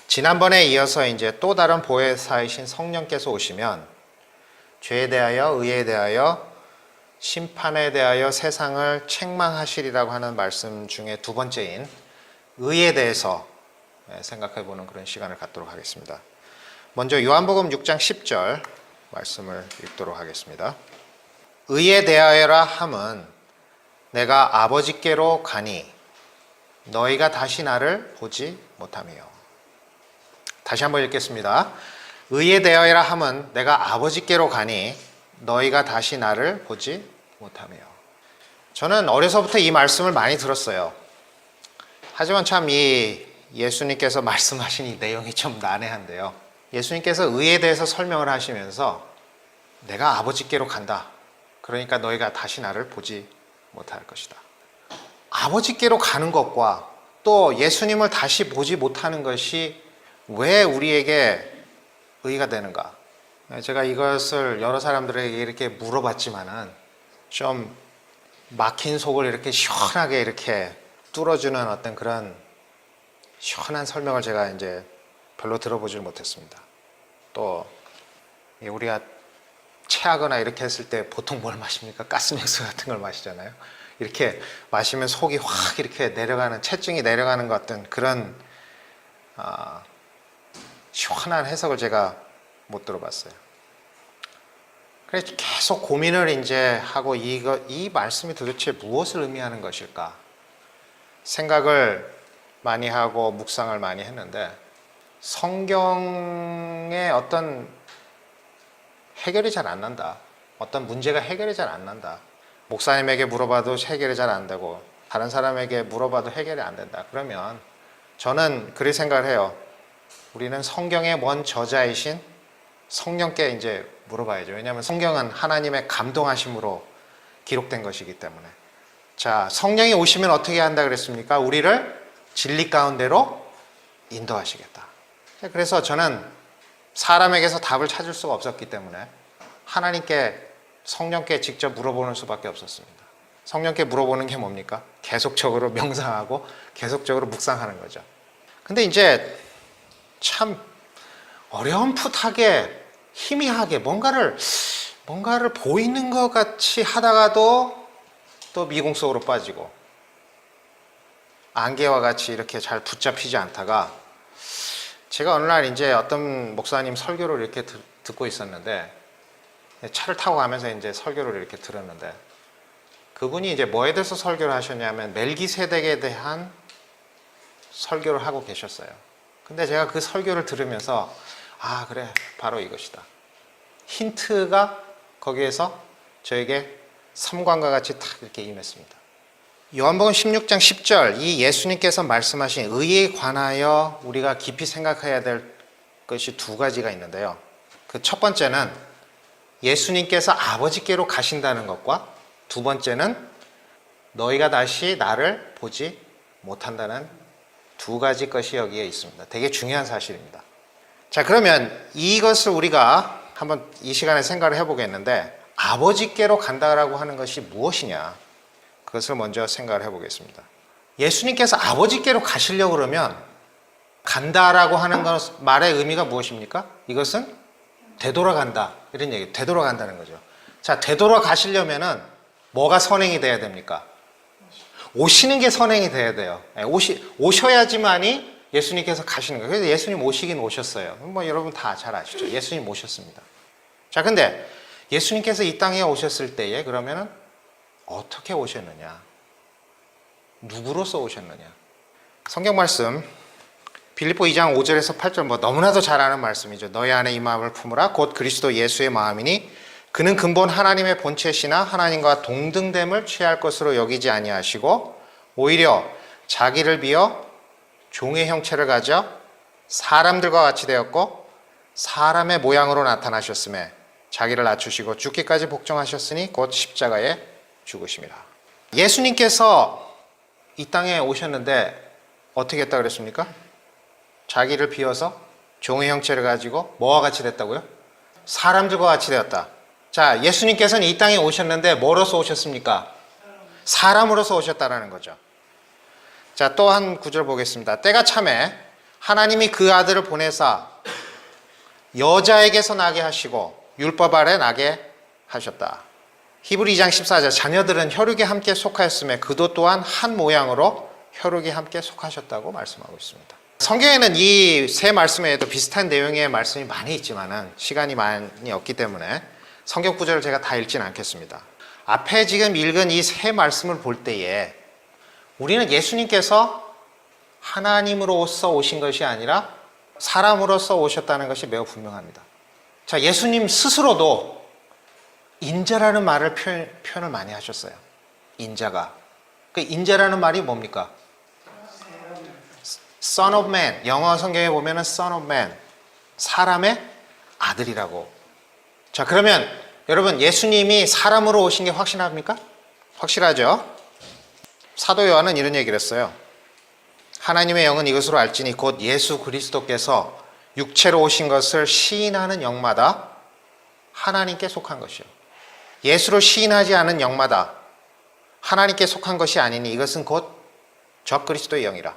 지난번에 이어서 이제 또 다른 보혜사이신 성령께서 오시면 죄에 대하여, 의에 대하여, 심판에 대하여 세상을 책망하시리라고 하는 말씀 중에 두 번째인 의에 대해서 생각해 보는 그런 시간을 갖도록 하겠습니다. 먼저 요한복음 6장 10절 말씀을 읽도록 하겠습니다. 의에 대하여라 함은 내가 아버지께로 가니 너희가 다시 나를 보지 못하며. 다시 한번 읽겠습니다. 의에 대하여라 함은 내가 아버지께로 가니 너희가 다시 나를 보지 못하며. 저는 어려서부터 이 말씀을 많이 들었어요. 하지만 참 이 예수님께서 말씀하신 이 내용이 좀 난해한데요. 예수님께서 의에 대해서 설명을 하시면서 내가 아버지께로 간다. 그러니까 너희가 다시 나를 보지 못할 것이다. 아버지께로 가는 것과 또 예수님을 다시 보지 못하는 것이 왜 우리에게 의가 되는가? 제가 이것을 여러 사람들에게 이렇게 물어봤지만은 좀 막힌 속을 이렇게 시원하게 이렇게 뚫어주는 어떤 그런 시원한 설명을 제가 이제 별로 들어보질 못했습니다. 또 우리가 체하거나 이렇게 했을 때 보통 뭘 마십니까? 가스맥스 같은 걸 마시잖아요. 이렇게 마시면 속이 확 이렇게 내려가는, 체증이 내려가는 것 같은 그런 시원한 해석을 제가 못 들어봤어요. 그래서 계속 고민을 이제 하고 이 말씀이 도대체 무엇을 의미하는 것일까 생각을 많이 하고 묵상을 많이 했는데 성경에 어떤 해결이 잘 안 난다. 어떤 문제가 해결이 잘 안 난다. 목사님에게 물어봐도 해결이 잘 안 되고 다른 사람에게 물어봐도 해결이 안 된다. 그러면 저는 그렇게 생각을 해요. 우리는 성경의 원 저자이신 성령께 이제 물어봐야죠. 왜냐하면 성경은 하나님의 감동하심으로 기록된 것이기 때문에. 자, 성령이 오시면 어떻게 한다 그랬습니까? 우리를 진리 가운데로 인도하시겠다. 그래서 저는 사람에게서 답을 찾을 수가 없었기 때문에 하나님께, 성령께 직접 물어보는 수밖에 없었습니다. 성령께 물어보는 게 뭡니까? 계속적으로 명상하고 계속적으로 묵상하는 거죠. 근데 이제 참 어렴풋하게 희미하게 뭔가를 보이는 것 같이 하다가도 또 미궁 속으로 빠지고 안개와 같이 이렇게 잘 붙잡히지 않다가 제가 어느 날 이제 어떤 목사님 설교를 이렇게 듣고 있었는데 차를 타고 가면서 이제 설교를 이렇게 들었는데 그분이 이제 뭐에 대해서 설교를 하셨냐면 멜기세덱에 대한 설교를 하고 계셨어요. 근데 제가 그 설교를 들으면서 아, 그래, 바로 이것이다. 힌트가 거기에서 저에게 섬광과 같이 탁 이렇게 임했습니다. 요한복음 16장 10절, 이 예수님께서 말씀하신 의에 관하여 우리가 깊이 생각해야 될 것이 두 가지가 있는데요. 그 첫 번째는 예수님께서 아버지께로 가신다는 것과 두 번째는 너희가 다시 나를 보지 못한다는 두 가지 것이 여기에 있습니다. 되게 중요한 사실입니다. 자, 그러면 이것을 우리가 한번 이 시간에 생각을 해보겠는데 아버지께로 간다라고 하는 것이 무엇이냐? 그것을 먼저 생각을 해보겠습니다. 예수님께서 아버지께로 가시려고 그러면 간다라고 하는 말의 의미가 무엇입니까? 이것은 되돌아간다. 이런 얘기, 되돌아간다는 거죠. 자, 되돌아가시려면은 뭐가 선행이 돼야 됩니까? 오시는 게 선행이 돼야 돼요. 오셔야지만이 예수님께서 가시는 거예요. 그래서 예수님 오시긴 오셨어요. 뭐 여러분 다 잘 아시죠? 예수님 오셨습니다. 자, 근데 예수님께서 이 땅에 오셨을 때에 그러면은 어떻게 오셨느냐? 누구로서 오셨느냐? 성경 말씀 빌립보 2장 5절에서 8절 뭐 너무나도 잘 아는 말씀이죠. 너희 안에 이 마음을 품으라 곧 그리스도 예수의 마음이니 그는 근본 하나님의 본체시나 하나님과 동등됨을 취할 것으로 여기지 아니하시고 오히려 자기를 비어 종의 형체를 가져 사람들과 같이 되었고 사람의 모양으로 나타나셨음에 자기를 낮추시고 죽기까지 복종하셨으니 곧 십자가에 죽으심이라. 예수님께서 이 땅에 오셨는데 어떻게 했다 그랬습니까? 자기를 비워서 종의 형체를 가지고 뭐와 같이 됐다고요? 사람들과 같이 되었다. 자, 예수님께서는 이 땅에 오셨는데 뭐로서 오셨습니까? 사람으로서 오셨다라는 거죠. 자, 또 한 구절 보겠습니다. 때가 차매 하나님이 그 아들을 보내사 여자에게서 나게 하시고 율법 아래 나게 하셨다. 히브리 2장 14절 자녀들은 혈육에 함께 속하였음에 그도 또한 한 모양으로 혈육에 함께 속하셨다고 말씀하고 있습니다. 성경에는 이 세 말씀에도 비슷한 내용의 말씀이 많이 있지만은 시간이 많이 없기 때문에 성경 구절을 제가 다 읽지는 않겠습니다. 앞에 지금 읽은 이 세 말씀을 볼 때에 우리는 예수님께서 하나님으로서 오신 것이 아니라 사람으로서 오셨다는 것이 매우 분명합니다. 자, 예수님 스스로도 인자라는 말을 표현을 많이 하셨어요. 인자가. 그 인자라는 말이 뭡니까? Son of Man. 영어 성경에 보면은 Son of Man. 사람의 아들이라고. 자, 그러면 여러분 예수님이 사람으로 오신 게 확실합니까? 확실하죠? 사도 요한은 이런 얘기를 했어요. 하나님의 영은 이것으로 알지니 곧 예수 그리스도께서 육체로 오신 것을 시인하는 영마다 하나님께 속한 것이요. 예수를 시인하지 않은 영마다 하나님께 속한 것이 아니니 이것은 곧 적그리스도의 영이라.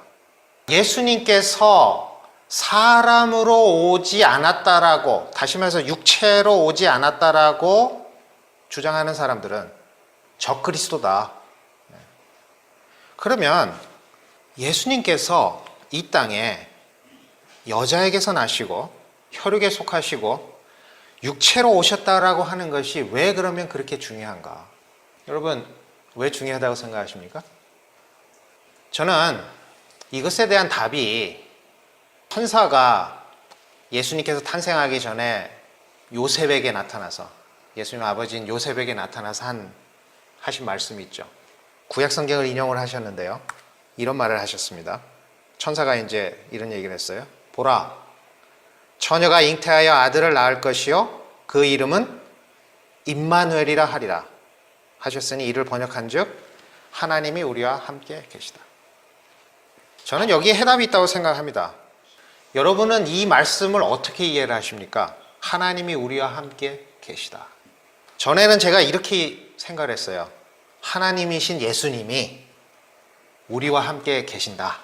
예수님께서 사람으로 오지 않았다라고, 다시 말해서 육체로 오지 않았다라고 주장하는 사람들은 적그리스도다. 그러면 예수님께서 이 땅에 여자에게서 나시고 혈육에 속하시고 육체로 오셨다라고 하는 것이 왜 그러면 그렇게 중요한가? 여러분, 왜 중요하다고 생각하십니까? 저는 이것에 대한 답이 천사가 예수님께서 탄생하기 전에 요셉에게 나타나서, 예수님 아버지인 요셉에게 나타나서 하신 말씀이 있죠. 구약 성경을 인용을 하셨는데요. 이런 말을 하셨습니다. 천사가 이제 이런 얘기를 했어요. 보라, 처녀가 잉태하여 아들을 낳을 것이요 그 이름은 임마누엘이라 하리라 하셨으니 이를 번역한즉 하나님이 우리와 함께 계시다. 저는 여기에 해답이 있다고 생각합니다. 여러분은 이 말씀을 어떻게 이해를 하십니까? 하나님이 우리와 함께 계시다. 전에는 제가 이렇게 생각을 했어요. 하나님이신 예수님이 우리와 함께 계신다.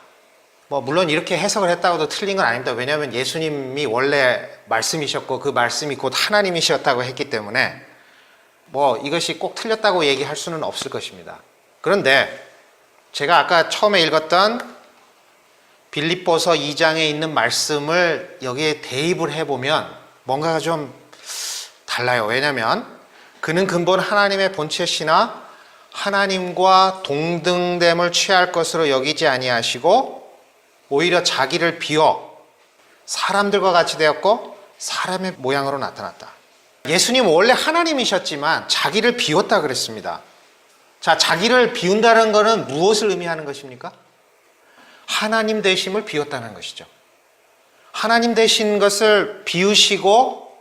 물론 이렇게 해석을 했다고 해도 틀린 건 아닙니다. 왜냐하면 예수님이 원래 말씀이셨고 그 말씀이 곧 하나님이셨다고 했기 때문에 이것이 꼭 틀렸다고 얘기할 수는 없을 것입니다. 그런데 제가 아까 처음에 읽었던 빌립보서 2장에 있는 말씀을 여기에 대입을 해보면 뭔가가 좀 달라요. 왜냐하면 그는 근본 하나님의 본체시나 하나님과 동등됨을 취할 것으로 여기지 아니하시고 오히려 자기를 비워 사람들과 같이 되었고 사람의 모양으로 나타났다. 예수님은 원래 하나님이셨지만 자기를 비웠다 그랬습니다. 자, 자기를 비운다는 것은 무엇을 의미하는 것입니까? 하나님 되심을 비웠다는 것이죠. 하나님 되신 것을 비우시고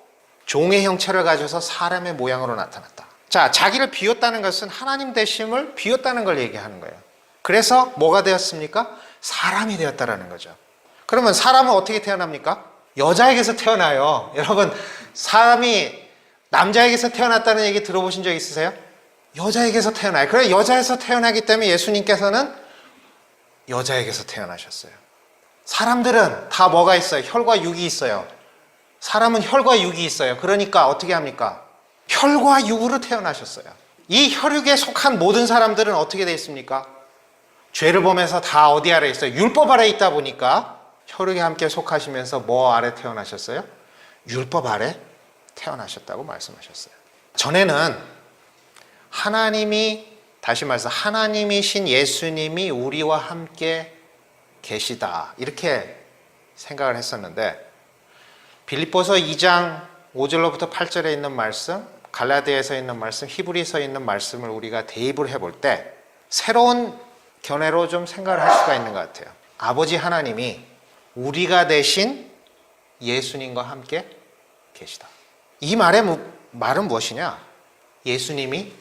종의 형체를 가져서 사람의 모양으로 나타났다. 자, 자기를 비웠다는 것은 하나님 되심을 비웠다는 걸 얘기하는 거예요. 그래서 뭐가 되었습니까? 사람이 되었다라는 거죠. 그러면 사람은 어떻게 태어납니까? 여자에게서 태어나요. 여러분, 사람이 남자에게서 태어났다는 얘기 들어보신 적 있으세요? 여자에게서 태어나요. 그래, 여자에서 태어나기 때문에 예수님께서는 여자에게서 태어나셨어요. 사람들은 다 뭐가 있어요? 혈과 육이 있어요. 사람은 혈과 육이 있어요. 그러니까 어떻게 합니까? 혈과 육으로 태어나셨어요. 이 혈육에 속한 모든 사람들은 어떻게 되어 있습니까? 죄를 보면서 다 어디 아래 있어요? 율법 아래 있다 보니까 혈육에 함께 속하시면서 뭐 아래 태어나셨어요? 율법 아래 태어나셨다고 말씀하셨어요. 전에는 하나님이, 다시 말해서 하나님이신 예수님이 우리와 함께 계시다 이렇게 생각을 했었는데 빌립보서 2장 5절로부터 8절에 있는 말씀, 갈라디아에서 있는 말씀, 히브리서에 있는 말씀을 우리가 대입을 해볼 때 새로운 견해로 좀 생각을 할 수가 있는 것 같아요. 아버지 하나님이 우리가 되신 예수님과 함께 계시다. 이 말은 무엇이냐? 예수님이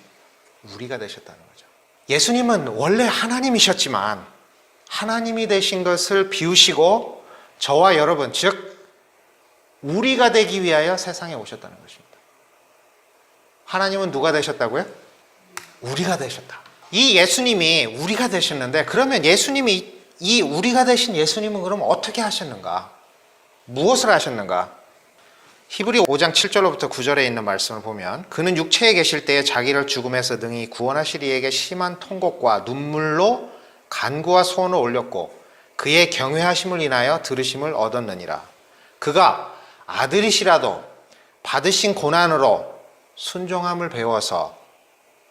우리가 되셨다는 거죠. 예수님은 원래 하나님이셨지만 하나님이 되신 것을 비우시고 저와 여러분, 즉 우리가 되기 위하여 세상에 오셨다는 것입니다. 하나님은 누가 되셨다고요? 우리가 되셨다. 이 예수님이 우리가 되셨는데 그러면 예수님이 이 우리가 되신 예수님은 그럼 어떻게 하셨는가? 무엇을 하셨는가? 히브리 5장 7절로부터 9절에 있는 말씀을 보면 그는 육체에 계실 때에 자기를 죽음에서 능히 구원하실 이에게 심한 통곡과 눈물로 간구와 소원을 올렸고 그의 경외하심을 인하여 들으심을 얻었느니라. 그가 아들이시라도 받으신 고난으로 순종함을 배워서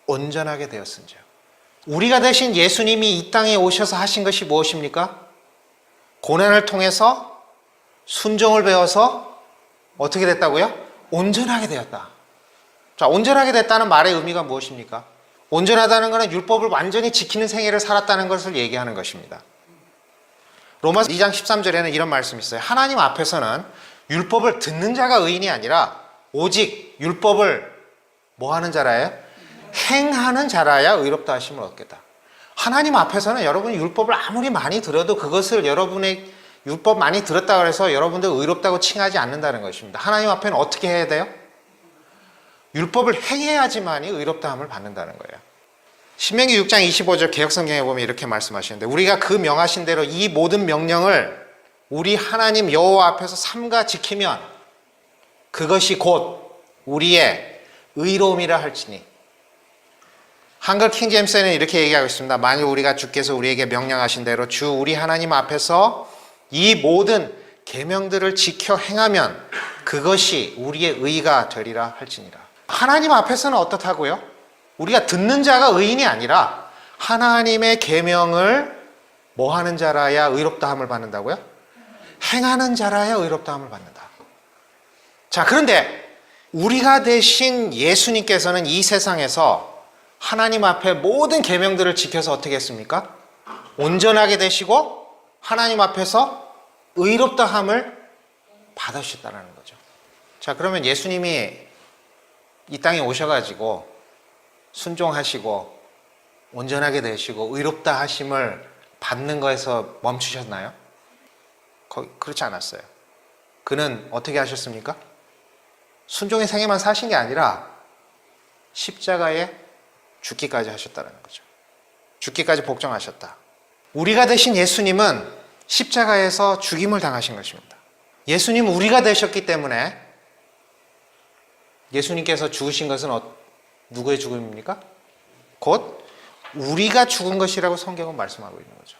온전하게 되었은지요. 우리가 되신 예수님이 이 땅에 오셔서 하신 것이 무엇입니까? 고난을 통해서 순종을 배워서 어떻게 됐다고요? 온전하게 되었다. 자, 온전하게 됐다는 말의 의미가 무엇입니까? 온전하다는 것은 율법을 완전히 지키는 생애를 살았다는 것을 얘기하는 것입니다. 로마서 2장 13절에는 이런 말씀이 있어요. 하나님 앞에서는 율법을 듣는 자가 의인이 아니라 오직 율법을 뭐 하는 자라야? 행하는 자라야 의롭다 하심을 얻겠다. 하나님 앞에서는 여러분이 율법을 아무리 많이 들어도 그것을 여러분의 율법 많이 들었다고 해서 여러분들 의롭다고 칭하지 않는다는 것입니다. 하나님 앞에는 어떻게 해야 돼요? 율법을 행해야지만이 의롭다함을 받는다는 거예요. 신명기 6장 25절 개역성경에 보면 이렇게 말씀하시는데 우리가 그 명하신 대로 이 모든 명령을 우리 하나님 여호와 앞에서 삼가 지키면 그것이 곧 우리의 의로움이라 할지니. 한글 킹제임스는 이렇게 얘기하고 있습니다. 만일 우리가 주께서 우리에게 명령하신 대로 주 우리 하나님 앞에서 이 모든 계명들을 지켜 행하면 그것이 우리의 의가 되리라 할지니라. 하나님 앞에서는 어떻다고요? 우리가 듣는 자가 의인이 아니라 하나님의 계명을 뭐 하는 자라야 의롭다함을 받는다고요? 행하는 자라야 의롭다함을 받는다. 자, 그런데 우리가 되신 예수님께서는 이 세상에서 하나님 앞에 모든 계명들을 지켜서 어떻게 했습니까? 온전하게 되시고 하나님 앞에서 의롭다함을 받으셨다는 거죠. 자, 그러면 예수님이 이 땅에 오셔가지고 순종하시고 온전하게 되시고 의롭다 하심을 받는 거에서 멈추셨나요? 그렇지 않았어요. 그는 어떻게 하셨습니까? 순종의 생애만 사신 게 아니라 십자가에 죽기까지 하셨다는 거죠. 죽기까지 복종하셨다. 우리가 되신 예수님은 십자가에서 죽임을 당하신 것입니다. 예수님은 우리가 되셨기 때문에 예수님께서 죽으신 것은 누구의 죽음입니까? 곧 우리가 죽은 것이라고 성경은 말씀하고 있는 거죠.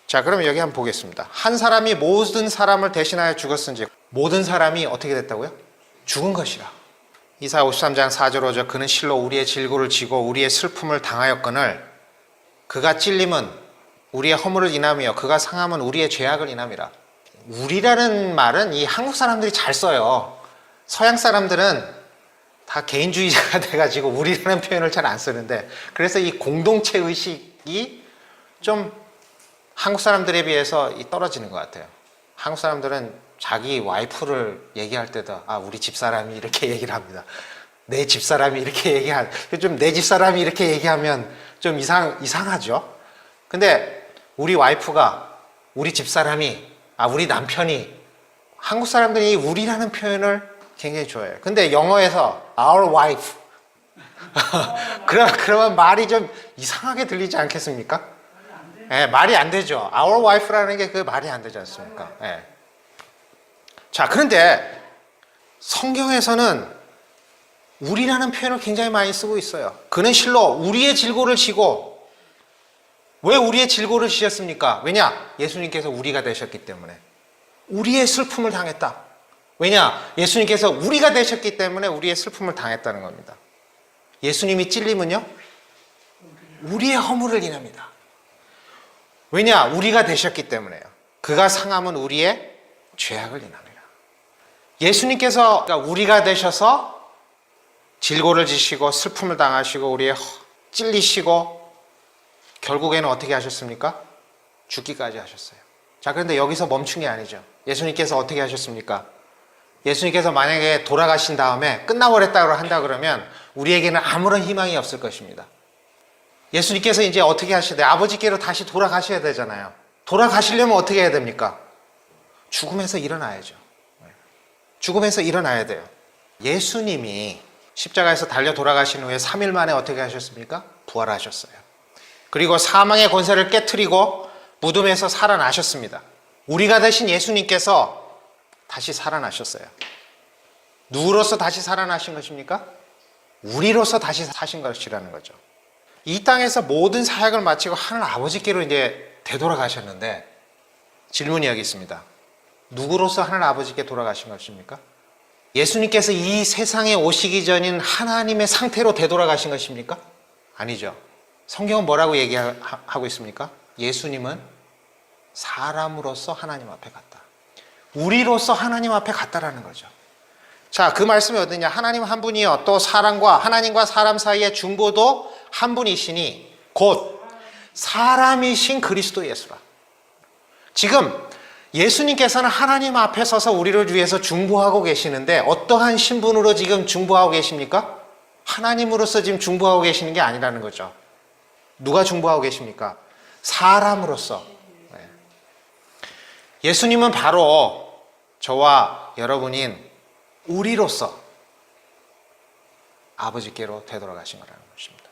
자, 그러면 여기 한번 보겠습니다. 한 사람이 모든 사람을 대신하여 죽었은지 모든 사람이 어떻게 됐다고요? 죽은 것이라. 이사야 53장 4절 5절 그는 실로 우리의 질고를 지고 우리의 슬픔을 당하였거늘 그가 찔림은 우리의 허물을 인함이요 그가 상함은 우리의 죄악을 인함이라. 우리라는 말은 이 한국 사람들이 잘 써요. 서양 사람들은 다 개인주의자가 돼가지고 우리라는 표현을 잘 안 쓰는데 그래서 이 공동체 의식이 좀 한국 사람들에 비해서 떨어지는 것 같아요. 한국 사람들은 자기 와이프를 얘기할 때도 우리 집사람이 이렇게 얘기를 합니다. 내 집사람이 이렇게 좀 내 집사람이 이렇게 얘기하면 좀 이상하죠. 근데 우리 와이프가 우리 집사람이 우리 남편이 한국 사람들이 우리라는 표현을 굉장히 좋아해요. 근데 영어에서 our wife 그러면 말이 좀 이상하게 들리지 않겠습니까? 네, 말이 안 되죠. our wife라는 게 그 말이 안 되지 않습니까? 네. 자, 그런데 성경에서는 우리라는 표현을 굉장히 많이 쓰고 있어요. 그는 실로 우리의 질고를 지고 왜 우리의 질고를 지셨습니까? 왜냐? 예수님께서 우리가 되셨기 때문에 우리의 슬픔을 당했다. 왜냐? 예수님께서 우리가 되셨기 때문에 우리의 슬픔을 당했다는 겁니다. 예수님이 찔림은요? 우리의 허물을 인합니다. 왜냐? 우리가 되셨기 때문에요. 그가 상함은 우리의 죄악을 인합니다. 예수님께서 우리가 되셔서 질고를 지시고 슬픔을 당하시고 우리의 찔리시고 결국에는 어떻게 하셨습니까? 죽기까지 하셨어요. 자, 그런데 여기서 멈춘 게 아니죠. 예수님께서 어떻게 하셨습니까? 예수님께서 만약에 돌아가신 다음에 끝나버렸다고 한다 그러면 우리에게는 아무런 희망이 없을 것입니다. 예수님께서 이제 어떻게 하셔야 돼요? 아버지께로 다시 돌아가셔야 되잖아요. 돌아가시려면 어떻게 해야 됩니까? 죽음에서 일어나야죠. 죽음에서 일어나야 돼요. 예수님이 십자가에서 달려 돌아가신 후에 3일 만에 어떻게 하셨습니까? 부활하셨어요. 그리고 사망의 권세를 깨트리고 무덤에서 살아나셨습니다. 우리가 되신 예수님께서 다시 살아나셨어요. 누구로서 다시 살아나신 것입니까? 우리로서 다시 사신 것이라는 거죠. 이 땅에서 모든 사역을 마치고 하늘 아버지께로 이제 되돌아가셨는데 질문이 여기 있습니다. 누구로서 하늘 아버지께 돌아가신 것입니까? 예수님께서 이 세상에 오시기 전인 하나님의 상태로 되돌아가신 것입니까? 아니죠. 성경은 뭐라고 얘기하고 있습니까? 예수님은 사람으로서 하나님 앞에 갔다. 우리로서 하나님 앞에 갔다라는 거죠. 자, 그 말씀이 어디냐? 하나님 한 분이요. 또 사람과 하나님과 사람 사이의 중보도 한 분이시니 곧 사람이신 그리스도 예수라. 지금 예수님께서는 하나님 앞에 서서 우리를 위해서 중보하고 계시는데 어떠한 신분으로 지금 중보하고 계십니까? 하나님으로서 지금 중보하고 계시는 게 아니라는 거죠. 누가 중보하고 계십니까? 사람으로서. 예수님은 바로 저와 여러분인 우리로서 아버지께로 되돌아가신 거라는 것입니다.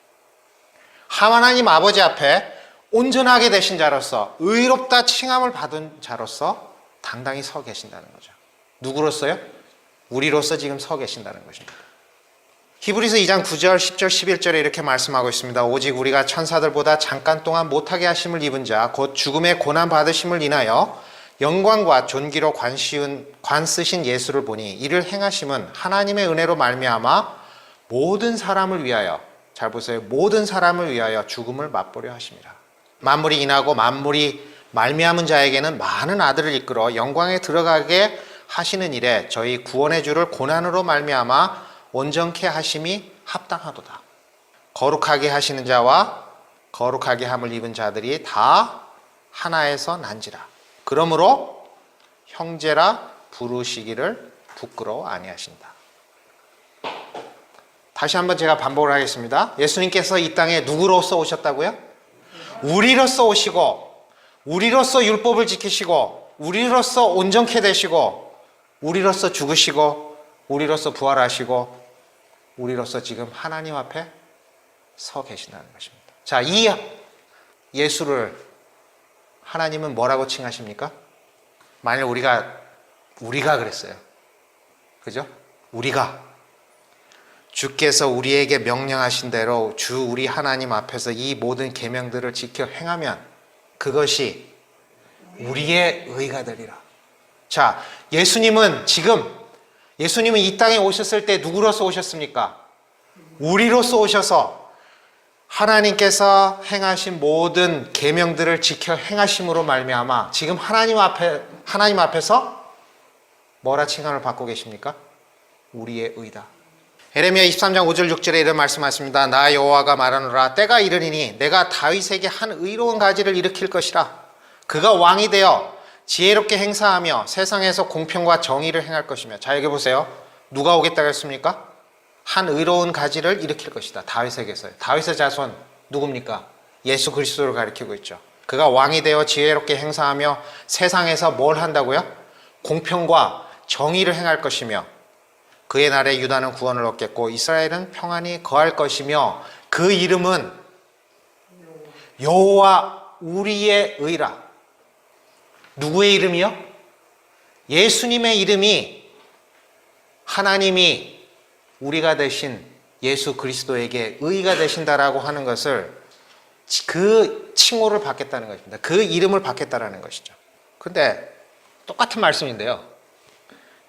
하나님 아버지 앞에 온전하게 되신 자로서 의롭다 칭함을 받은 자로서 당당히 서 계신다는 거죠. 누구로서요? 우리로서 지금 서 계신다는 것입니다. 히브리서 2장 9절, 10절, 11절에 이렇게 말씀하고 있습니다. 오직 우리가 천사들보다 잠깐 동안 못하게 하심을 입은 자, 곧 죽음의 고난 받으심을 인하여 영광과 존귀로 관 쓰신 예수를 보니 이를 행하심은 하나님의 은혜로 말미암아 모든 사람을 위하여, 잘 보세요, 모든 사람을 위하여 죽음을 맛보려 하심이라. 만물이 인하고 만물이 말미암은 자에게는 많은 아들을 이끌어 영광에 들어가게 하시는 일에 저희 구원의 주를 고난으로 말미암아 온전케 하심이 합당하도다. 거룩하게 하시는 자와 거룩하게 함을 입은 자들이 다 하나에서 난지라. 그러므로 형제라 부르시기를 부끄러워 아니하신다. 다시 한번 제가 반복을 하겠습니다. 예수님께서 이 땅에 누구로서 오셨다고요? 우리로서 오시고, 우리로서 율법을 지키시고, 우리로서 온전케 되시고, 우리로서 죽으시고, 우리로서 부활하시고, 우리로서 지금 하나님 앞에 서 계신다는 것입니다. 자, 이 예수를 하나님은 뭐라고 칭하십니까? 만일 우리가 그랬어요. 그죠? 우리가 주께서 우리에게 명령하신 대로 주 우리 하나님 앞에서 이 모든 계명들을 지켜 행하면 그것이 우리의 의가 되리라. 자, 예수님은 이 땅에 오셨을 때 누구로서 오셨습니까? 우리로서 오셔서 하나님께서 행하신 모든 계명들을 지켜 행하심으로 말미암아 지금 하나님 앞에서 뭐라 칭함을 받고 계십니까? 우리의 의다. 에레미야 23장 5절 6절에 이런 말씀하십니다. 나 여호와가 말하노라 때가 이르리니 내가 다윗에게 한 의로운 가지를 일으킬 것이라. 그가 왕이 되어 지혜롭게 행사하며 세상에서 공평과 정의를 행할 것이며. 자, 여기 보세요. 누가 오겠다고 했습니까? 한 의로운 가지를 일으킬 것이다. 다윗에게서요. 다윗의 자손 누굽니까? 예수 그리스도를 가리키고 있죠. 그가 왕이 되어 지혜롭게 행사하며 세상에서 뭘 한다고요? 공평과 정의를 행할 것이며 그의 날에 유다는 구원을 얻겠고 이스라엘은 평안히 거할 것이며 그 이름은 여호와 우리의 의라. 누구의 이름이요? 예수님의 이름이 하나님이 우리가 되신 예수 그리스도에게 의가 되신다라고 하는 것을 그 칭호를 받겠다는 것입니다. 그 이름을 받겠다라는 것이죠. 근데 똑같은 말씀인데요.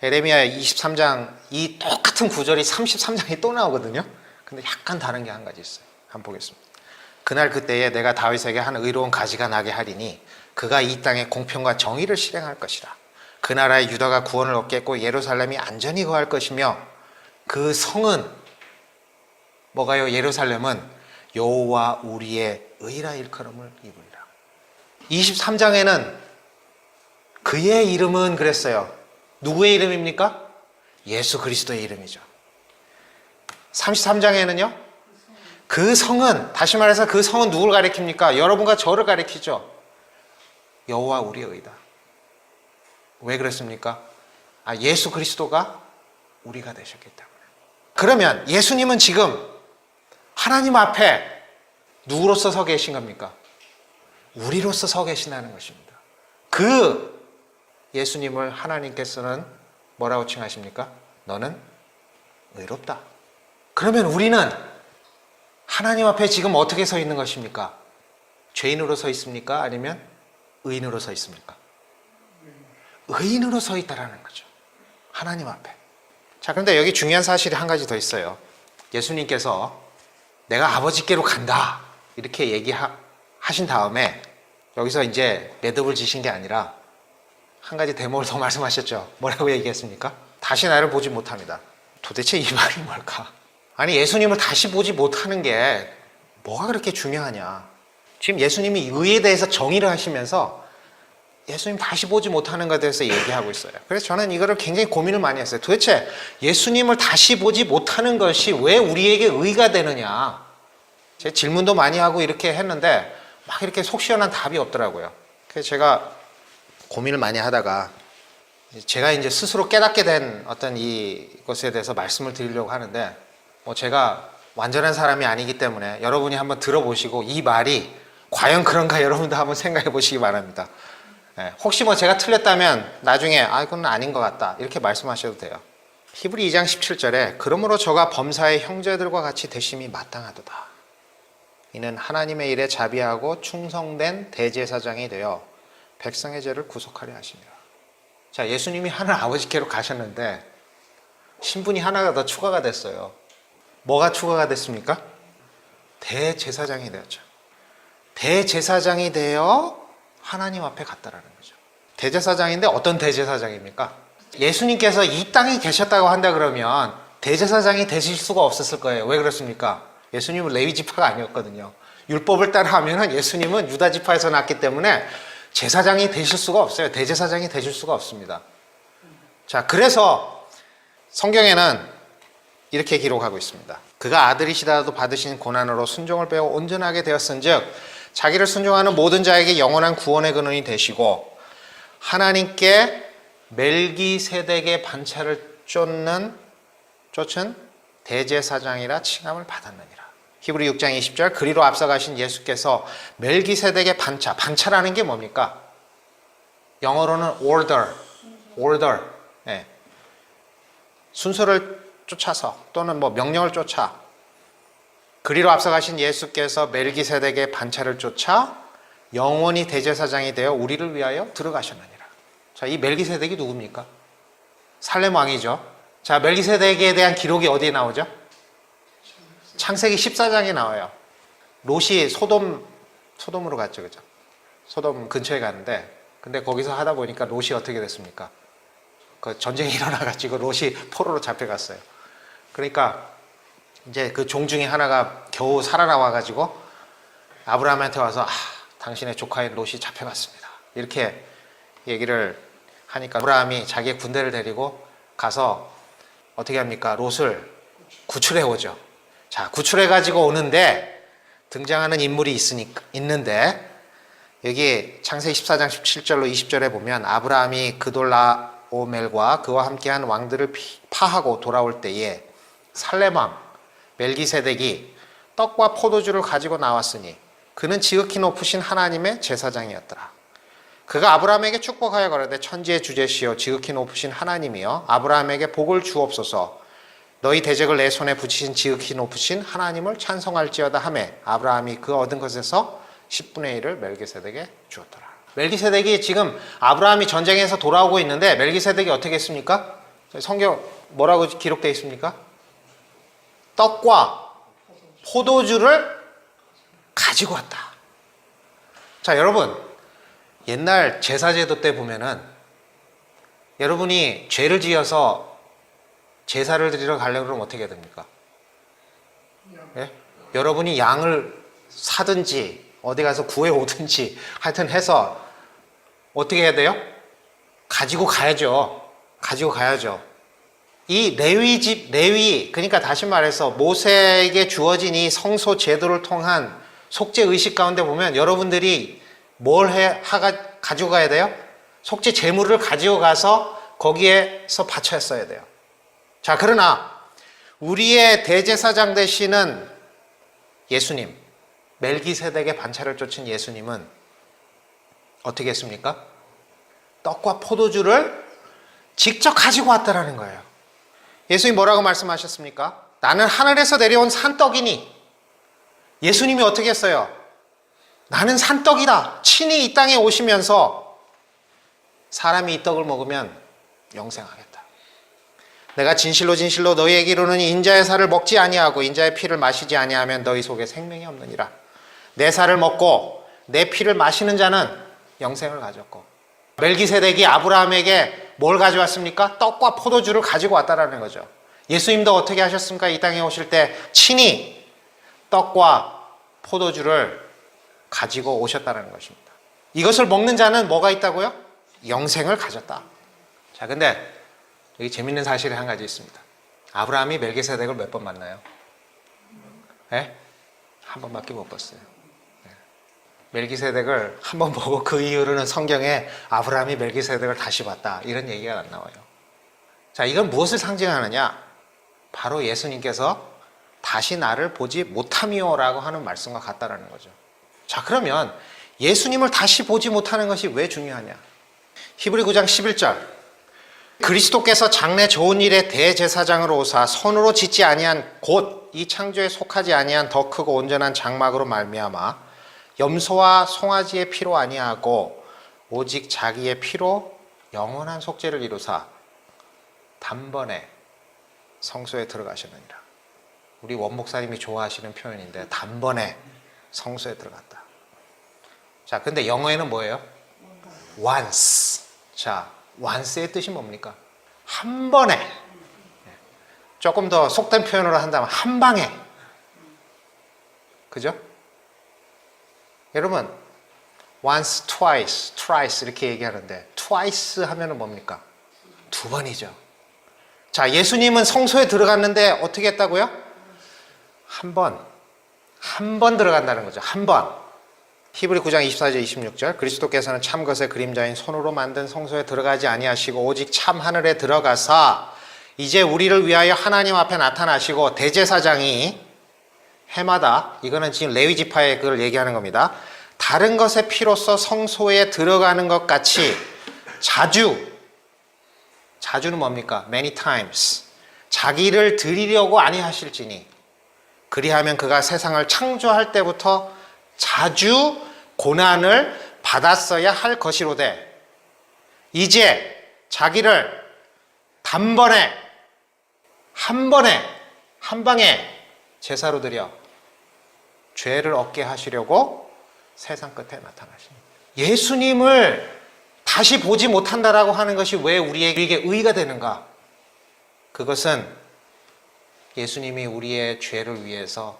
에레미야 23장 이 똑같은 구절이 33장에 또 나오거든요. 근데 약간 다른 게 한 가지 있어요. 한번 보겠습니다. 그날 그때에 내가 다윗에게 한 의로운 가지가 나게 하리니 그가 이 땅에 공평과 정의를 실행할 것이라. 그 나라의 유다가 구원을 얻겠고 예루살렘이 안전히 거할 것이며 그 성은 뭐가요? 예루살렘은 여호와 우리의 의라 일컬음을 입으리라. 23장에는 그의 이름은 그랬어요. 누구의 이름입니까? 예수 그리스도의 이름이죠. 33장에는요. 그 성은, 다시 말해서 그 성은 누구를 가리킵니까? 여러분과 저를 가리키죠. 여호와 우리의 의다. 왜 그랬습니까? 예수 그리스도가 우리가 되셨기 때문에. 그러면 예수님은 지금 하나님 앞에 누구로서 서 계신 겁니까? 우리로서 서 계신다는 것입니다. 그 예수님을 하나님께서는 뭐라고 칭하십니까? 너는 의롭다. 그러면 우리는 하나님 앞에 지금 어떻게 서 있는 것입니까? 죄인으로 서 있습니까? 아니면 의인으로 서 있습니까? 의인으로 서 있다라는 거죠. 하나님 앞에. 자, 그런데 여기 중요한 사실이 한 가지 더 있어요. 예수님께서 내가 아버지께로 간다 이렇게 얘기하신 다음에 여기서 이제 매듭을 지신 게 아니라 한 가지 대목을 더 말씀하셨죠. 뭐라고 얘기했습니까? 다시 나를 보지 못합니다. 도대체 이 말이 뭘까? 아니, 예수님을 다시 보지 못하는 게 뭐가 그렇게 중요하냐? 지금 예수님이 의에 대해서 정의를 하시면서 예수님 다시 보지 못하는 것에 대해서 얘기하고 있어요. 그래서 저는 이거를 굉장히 고민을 많이 했어요. 도대체 예수님을 다시 보지 못하는 것이 왜 우리에게 의가 되느냐? 제 질문도 많이 하고 이렇게 했는데 막 이렇게 속 시원한 답이 없더라고요. 그래서 제가 고민을 많이 하다가 제가 이제 스스로 깨닫게 된 어떤 이것에 대해서 말씀을 드리려고 하는데 뭐 제가 완전한 사람이 아니기 때문에 여러분이 한번 들어보시고 이 말이 과연 그런가 여러분도 한번 생각해 보시기 바랍니다. 혹시 뭐 제가 틀렸다면 나중에 그건 아닌 것 같다 이렇게 말씀하셔도 돼요. 히브리 2장 17절에 그러므로 저가 범사의 형제들과 같이 되심이 마땅하도다. 이는 하나님의 일에 자비하고 충성된 대제사장이 되어 백성의 죄를 구속하려 하시니라. 자, 예수님이 하늘 아버지께로 가셨는데 신분이 하나가 더 추가가 됐어요. 뭐가 추가가 됐습니까? 대제사장이 되었죠. 대제사장이 되어 하나님 앞에 갔다라는 거죠. 대제사장인데 어떤 대제사장입니까? 예수님께서 이 땅에 계셨다고 한다 그러면 대제사장이 되실 수가 없었을 거예요. 왜 그렇습니까? 예수님은 레위 지파가 아니었거든요. 율법을 따라하면 예수님은 유다 지파에서 났기 때문에 제사장이 되실 수가 없어요. 대제사장이 되실 수가 없습니다. 자, 그래서 성경에는 이렇게 기록하고 있습니다. 그가 아들이시다도 받으신 고난으로 순종을 빼어 온전하게 되었은즉 자기를 순종하는 모든 자에게 영원한 구원의 근원이 되시고 하나님께 멜기세덱의 반차를 쫓은 대제사장이라 칭함을 받았느니라. 히브리 6장 20절 그리로 앞서가신 예수께서 멜기세덱의 반차라는 게 뭡니까? 영어로는 order. 네. 순서를 쫓아서 또는 뭐 명령을 쫓아 그리로 앞서가신 예수께서 멜기세덱의 반차를 쫓아 영원히 대제사장이 되어 우리를 위하여 들어가셨느니라. 자, 이 멜기세덱이 누굽니까? 살렘 왕이죠. 자, 멜기세덱에 대한 기록이 어디에 나오죠? 창세기 14장에 나와요. 롯이 소돔으로 갔죠, 그죠? 소돔 근처에 갔는데, 근데 거기서 하다 보니까 롯이 어떻게 됐습니까? 그 전쟁이 일어나가지고 롯이 포로로 잡혀갔어요. 그러니까 이제 그 종 중에 하나가 겨우 살아나와가지고 아브라함한테 와서 당신의 조카인 롯이 잡혀갔습니다. 이렇게 얘기를 하니까 아브라함이 자기의 군대를 데리고 가서 어떻게 합니까? 롯을 구출해 오죠. 자, 구출해 가지고 오는데 등장하는 인물이 있는데 여기 창세기 14장 17절로 20절에 보면 아브라함이 그돌라오멜과 그와 함께한 왕들을 파하고 돌아올 때에 살렘 왕 멜기세덱이 떡과 포도주를 가지고 나왔으니 그는 지극히 높으신 하나님의 제사장이었더라. 그가 아브라함에게 축복하여 가로되 천지의 주제시여 지극히 높으신 하나님이여 아브라함에게 복을 주옵소서. 너희 대적을 내 손에 붙이신 지극히 높으신 하나님을 찬송할지어다 하며 아브라함이 그 얻은 것에서 10분의 1을 멜기세덱에 주었더라. 멜기세덱이 지금 아브라함이 전쟁에서 돌아오고 있는데 멜기세덱이 어떻게 했습니까? 성경 뭐라고 기록되어 있습니까? 떡과 포도주를 가지고 왔다. 자, 여러분, 옛날 제사제도 때 보면은 여러분이 죄를 지어서 제사를 드리러 가려고 그러면 어떻게 해야 됩니까? 예? 여러분이 양을 사든지 어디 가서 구해 오든지 하여튼 해서 어떻게 해야 돼요? 가지고 가야죠. 이 레위, 그러니까 다시 말해서 모세에게 주어진 이 성소 제도를 통한 속죄 의식 가운데 보면 여러분들이 가지고 가야 돼요? 속죄 제물을 가지고 가서 거기에서 바쳤어야 돼요. 자, 그러나 우리의 대제사장 되시는 예수님, 멜기세덱의 반차를 쫓은 예수님은 어떻게 했습니까? 떡과 포도주를 직접 가지고 왔다라는 거예요. 예수님이 뭐라고 말씀하셨습니까? 나는 하늘에서 내려온 산떡이니. 예수님이 어떻게 했어요? 나는 산떡이다. 친히 이 땅에 오시면서 사람이 이 떡을 먹으면 영생하겠다. 내가 진실로 진실로 너희에게 이르노니 인자의 살을 먹지 아니하고 인자의 피를 마시지 아니하면 너희 속에 생명이 없느니라. 내 살을 먹고 내 피를 마시는 자는 영생을 가졌고. 멜기세덱이 아브라함에게 뭘 가져왔습니까? 떡과 포도주를 가지고 왔다라는 거죠. 예수님도 어떻게 하셨습니까? 이 땅에 오실 때 친히 떡과 포도주를 가지고 오셨다는 것입니다. 이것을 먹는 자는 뭐가 있다고요? 영생을 가졌다. 자, 근데 여기 재밌는 사실이 한 가지 있습니다. 아브라함이 멜기세덱을 몇 번 만나요? 네? 한 번밖에 못 봤어요. 네. 멜기세덱을 한 번 보고 그 이후로는 성경에 아브라함이 멜기세덱을 다시 봤다 이런 얘기가 안 나와요. 자, 이건 무엇을 상징하느냐? 바로 예수님께서 다시 나를 보지 못함이요라고 하는 말씀과 같다라는 거죠. 자, 그러면 예수님을 다시 보지 못하는 것이 왜 중요하냐? 히브리 9장 11절 그리스도께서 장래 좋은 일의 대제사장으로 오사 손으로 짓지 아니한 곧 이 창조에 속하지 아니한 더 크고 온전한 장막으로 말미암아 염소와 송아지의 피로 아니하고 오직 자기의 피로 영원한 속죄를 이루사 단번에 성소에 들어가셨느니라. 우리 원목사님이 좋아하시는 표현인데 단번에 성소에 들어갔다. 자, 근데 영어에는 뭐예요? once. 자, once의 뜻이 뭡니까? 한 번에. 조금 더 속된 표현으로 한다면 한 방에. 그죠? 여러분, once, twice, thrice 이렇게 얘기하는데 twice 하면은 뭡니까? 두 번이죠. 자, 예수님은 성소에 들어갔는데 어떻게 했다고요? 한 번 들어간다는 거죠. 한 번. 히브리 9장 24절 26절 그리스도께서는 참 것의 그림자인 손으로 만든 성소에 들어가지 아니하시고 오직 참 하늘에 들어가사 이제 우리를 위하여 하나님 앞에 나타나시고 대제사장이 해마다, 이거는 지금 레위 지파의 그걸 얘기하는 겁니다. 다른 것의 피로써 성소에 들어가는 것 같이 자주는 뭡니까? many times 자기를 드리려고 아니하실지니 그리하면 그가 세상을 창조할 때부터 자주 고난을 받았어야 할 것이로되 이제 자기를 단번에 한 방에 제사로 드려 죄를 얻게 하시려고 세상 끝에 나타나십니다. 예수님을 다시 보지 못한다라고 하는 것이 왜 우리에게 의의가 되는가? 그것은 예수님이 우리의 죄를 위해서,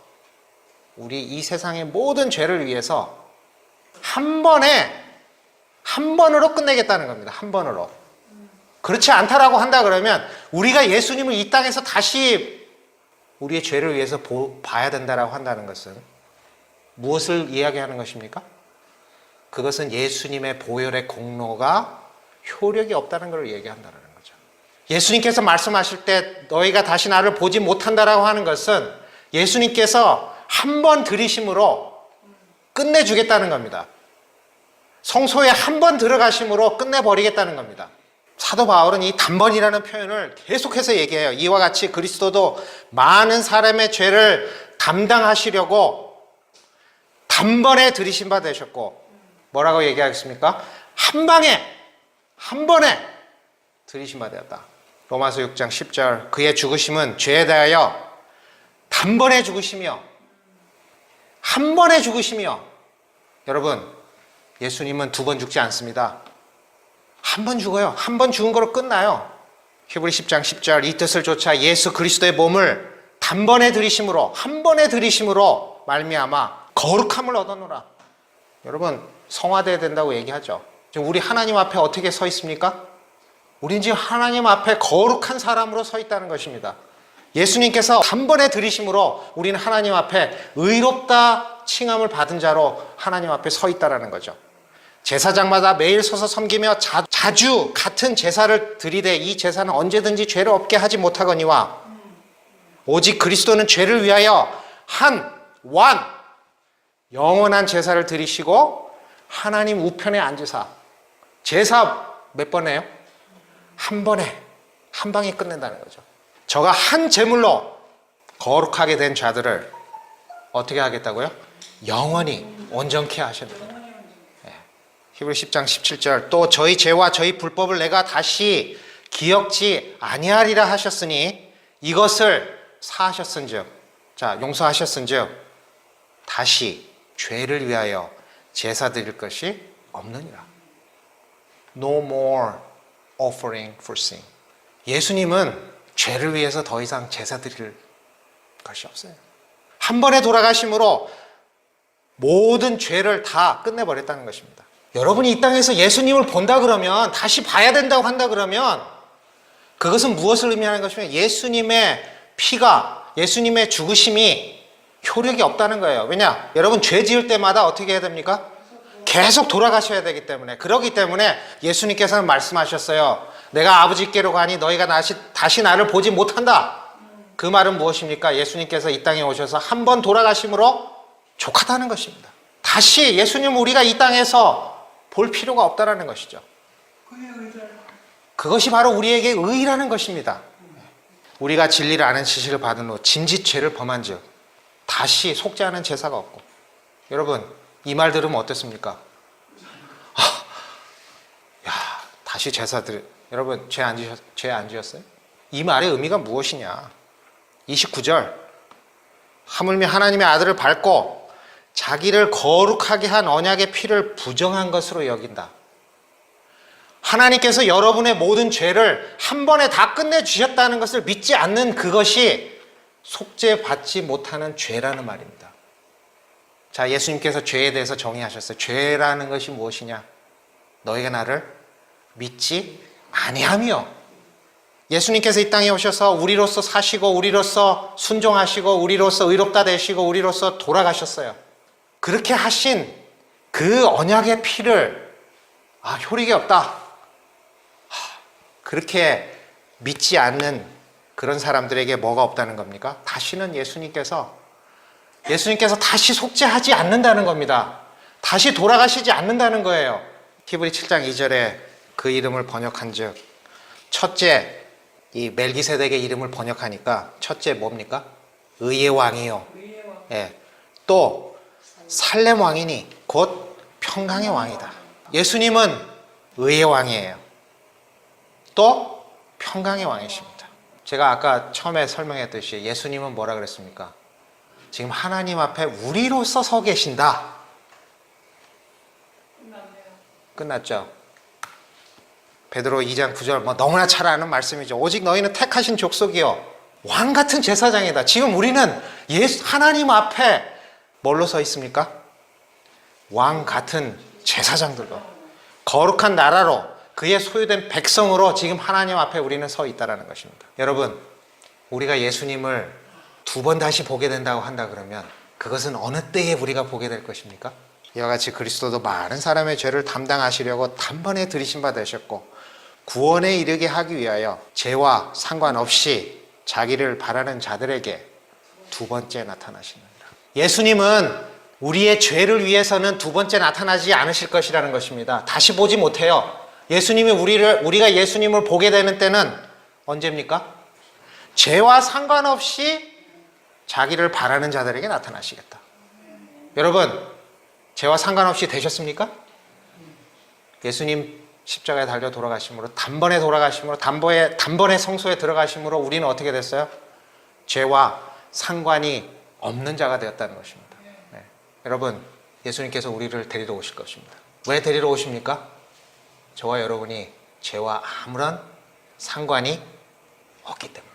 우리 이 세상의 모든 죄를 위해서 한 번으로 끝내겠다는 겁니다. 한 번으로. 그렇지 않다라고 한다 그러면 우리가 예수님을 이 땅에서 다시 우리의 죄를 위해서 봐야 된다라고 한다는 것은 무엇을 이야기하는 것입니까? 그것은 예수님의 보혈의 공로가 효력이 없다는 걸 얘기한다는 거죠. 예수님께서 말씀하실 때 너희가 다시 나를 보지 못한다라고 하는 것은 예수님께서 한 번 들이심으로 끝내주겠다는 겁니다. 성소에 한 번 들어가심으로 끝내버리겠다는 겁니다. 사도 바울은 이 단번이라는 표현을 계속해서 얘기해요. 이와 같이 그리스도도 많은 사람의 죄를 담당하시려고 단번에 들이신 바 되셨고, 뭐라고 얘기하겠습니까? 한 번에 들이신 바 되었다. 로마서 6장 10절 그의 죽으심은 죄에 대하여 단번에 죽으시며 한 번에 죽으시며, 여러분 예수님은 두 번 죽지 않습니다. 한 번 죽어요. 한 번 죽은 거로 끝나요. 히브리 10장 10절 이 뜻을 좇아 예수 그리스도의 몸을 단번에 들이심으로, 한 번에 들이심으로 말미암아 거룩함을 얻었노라. 여러분 성화돼야 된다고 얘기하죠. 지금 우리 하나님 앞에 어떻게 서 있습니까? 우린 지금 하나님 앞에 거룩한 사람으로 서 있다는 것입니다. 예수님께서 단번에 들이심으로 우리는 하나님 앞에 의롭다 칭함을 받은 자로 하나님 앞에 서 있다는 거죠. 제사장마다 매일 서서 섬기며 자주 같은 제사를 드리되 이 제사는 언제든지 죄를 없게 하지 못하거니와 오직 그리스도는 죄를 위하여 영원한 제사를 드리시고 하나님 우편에 앉으사 제사 몇 번 해요? 한 번에 한 방에 끝낸다는 거죠. 저가 한 제물로 거룩하게 된 자들을 어떻게 하겠다고요? 영원히 온전케 하셨다. 히브리 10장 17절 또 저희 죄와 저희 불법을 내가 다시 기억지 아니하리라 하셨으니 이것을 사하셨은즉 자 용서하셨은즉 다시 죄를 위하여 제사 드릴 것이 없느니라. No more offering for sin. 예수님은 죄를 위해서 더 이상 제사 드릴 것이 없어요. 한 번에 돌아가심으로 모든 죄를 다 끝내버렸다는 것입니다. 여러분이 이 땅에서 예수님을 본다 그러면 다시 봐야 된다고 한다 그러면 그것은 무엇을 의미하는 것이면 예수님의 피가 예수님의 죽으심이 효력이 없다는 거예요. 왜냐? 여러분 죄 지을 때마다 어떻게 해야 됩니까? 계속 돌아가셔야 되기 때문에 그렇기 때문에 예수님께서는 말씀하셨어요. 내가 아버지께로 가니 너희가 다시 나를 보지 못한다. 그 말은 무엇입니까? 예수님께서 이 땅에 오셔서 한 번 돌아가심으로 족하다는 것입니다. 다시 예수님 우리가 이 땅에서 볼 필요가 없다는 것이죠. 그것이 바로 우리에게 의의라는 것입니다. 우리가 진리를 아는 지식을 받은 후 짐짓 죄를 범한 즉 다시 속죄하는 제사가 없고 여러분 이 말 들으면 어떻습니까? 야 다시 제사들 여러분 죄 안 지었어요? 이 말의 의미가 무엇이냐 29절 하물며 하나님의 아들을 밟고 자기를 거룩하게 한 언약의 피를 부정한 것으로 여긴다. 하나님께서 여러분의 모든 죄를 한 번에 다 끝내주셨다는 것을 믿지 않는 그것이 속죄받지 못하는 죄라는 말입니다. 자, 예수님께서 죄에 대해서 정의하셨어요. 죄라는 것이 무엇이냐? 너희가 나를 믿지 아니하며 예수님께서 이 땅에 오셔서 우리로서 사시고 우리로서 순종하시고 우리로서 의롭다 되시고 우리로서 돌아가셨어요. 그렇게 하신 그 언약의 피를 효력이 없다. 그렇게 믿지 않는 그런 사람들에게 뭐가 없다는 겁니까? 다시는 예수님께서 다시 속죄하지 않는다는 겁니다. 다시 돌아가시지 않는다는 거예요. 히브리 7장 2절에 그 이름을 번역한 즉 첫째 이 멜기세덱의 이름을 번역하니까 첫째 뭡니까? 의의 왕이요. 예. 또 살렘 왕이니 곧 평강의 왕이다. 예수님은 의의 왕이에요. 또 평강의 왕이십니다. 제가 아까 처음에 설명했듯이 예수님은 뭐라 그랬습니까? 지금 하나님 앞에 우리로서 서 계신다. 끝났죠? 베드로 2장 9절 너무나 잘 아는 말씀이죠. 오직 너희는 택하신 족속이요 왕 같은 제사장이다. 지금 우리는 하나님 앞에 뭘로 서 있습니까? 왕 같은 제사장들로 거룩한 나라로 그의 소유된 백성으로 지금 하나님 앞에 우리는 서 있다는 것입니다. 여러분 우리가 예수님을 두 번 다시 보게 된다고 한다 그러면 그것은 어느 때에 우리가 보게 될 것입니까? 이와 같이 그리스도도 많은 사람의 죄를 담당하시려고 단번에 들이신 바 되셨고 구원에 이르게 하기 위하여 죄와 상관없이 자기를 바라는 자들에게 두 번째 나타나시느니라. 예수님은 우리의 죄를 위해서는 두 번째 나타나지 않으실 것이라는 것입니다. 다시 보지 못해요. 예수님이 우리가 예수님을 보게 되는 때는 언제입니까? 죄와 상관없이 자기를 바라는 자들에게 나타나시겠다. 여러분 죄와 상관없이 되셨습니까? 예수님 십자가에 달려 돌아가심으로 단번에 성소에 들어가심으로 우리는 어떻게 됐어요? 죄와 상관이 없는 자가 되었다는 것입니다. 네. 여러분 예수님께서 우리를 데리러 오실 것입니다. 왜 데리러 오십니까? 저와 여러분이 죄와 아무런 상관이 없기 때문에